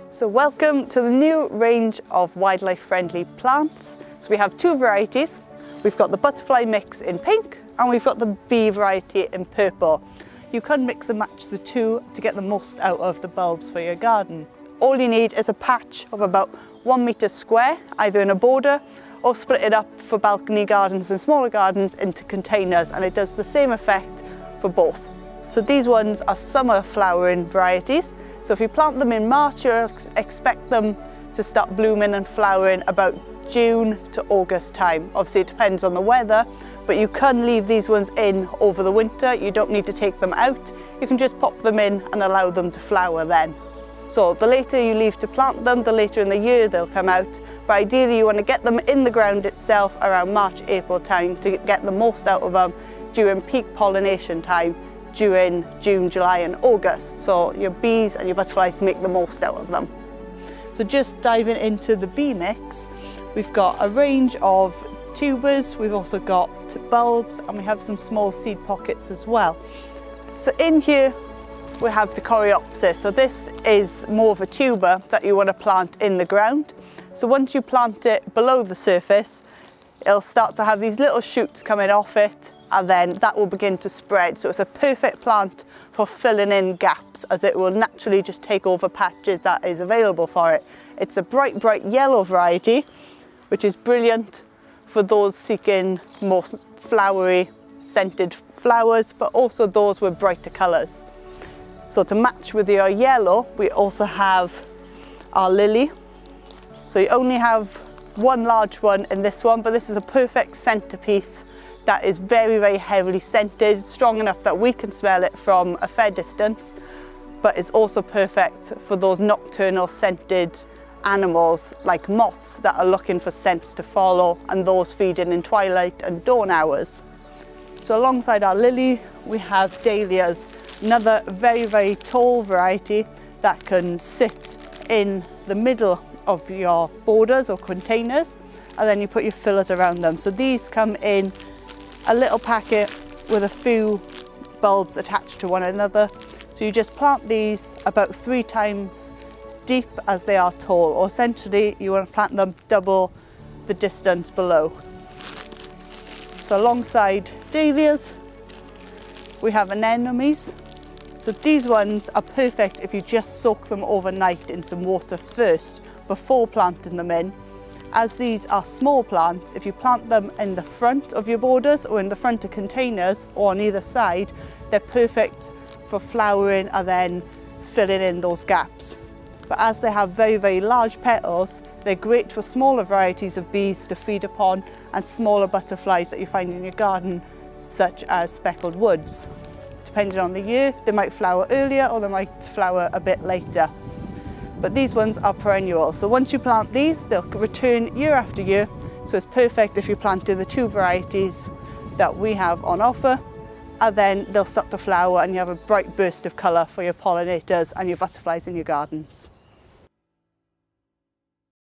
So welcome to the new range of wildlife-friendly plants. So we have two varieties. We've got the butterfly mix in pink and we've got the bee variety in purple. You can mix and match the two to get the most out of the bulbs for your garden. All you need is a patch of about 1 metre square, either in a border or split it up for balcony gardens and smaller gardens into containers, and it does the same effect for both. So these ones are summer flowering varieties. So if you plant them in March, you'll expect them to start blooming and flowering about June to August time. Obviously it depends on the weather, but you can leave these ones in over the winter. You don't need to take them out. You can just pop them in and allow them to flower then. So the later you leave to plant them, the later in the year they'll come out. But ideally you want to get them in the ground itself around March, April time to get the most out of them during peak pollination time during June, July and August. So your bees and your butterflies make the most out of them. So just diving into the bee mix, we've got a range of tubers, we've also got bulbs, and we have some small seed pockets as well. So in here we have the Coreopsis. So this is more of a tuber that you want to plant in the ground. So once you plant it below the surface, it'll start to have these little shoots coming off it, and then that will begin to spread. So it's a perfect plant for filling in gaps, as it will naturally just take over patches that is available for it. It's a bright yellow variety, which is brilliant for those seeking more flowery, scented flowers, but also those with brighter colours. So to match with your yellow, we also have our lily. So you only have one large one in this one, but this is a perfect centerpiece that is very heavily scented, strong enough that we can smell it from a fair distance, but it's also perfect for those nocturnal scented animals like moths that are looking for scents to follow, and those feeding in twilight and dawn hours. So alongside our lily, we have Dahlias, another very tall variety that can sit in the middle of your borders or containers, and then you put your fillers around them. So these come in a little packet with a few bulbs attached to one another. So you just plant these about 3 times deep as they are tall, or essentially you want to plant them double the distance below. So alongside Dahlias, we have anemones. So these ones are perfect if you just soak them overnight in some water first before planting them in. As these are small plants, if you plant them in the front of your borders or in the front of containers or on either side, they're perfect for flowering and then filling in those gaps. But as they have very large petals, they're great for smaller varieties of bees to feed upon and smaller butterflies that you find in your garden, such as speckled woods. Depending on the year, they might flower earlier or they might flower a bit later. But these ones are perennial. So once you plant these, they'll return year after year. So it's perfect if you planted the 2 varieties that we have on offer, and then they'll start to flower and you have a bright burst of colour for your pollinators and your butterflies in your gardens.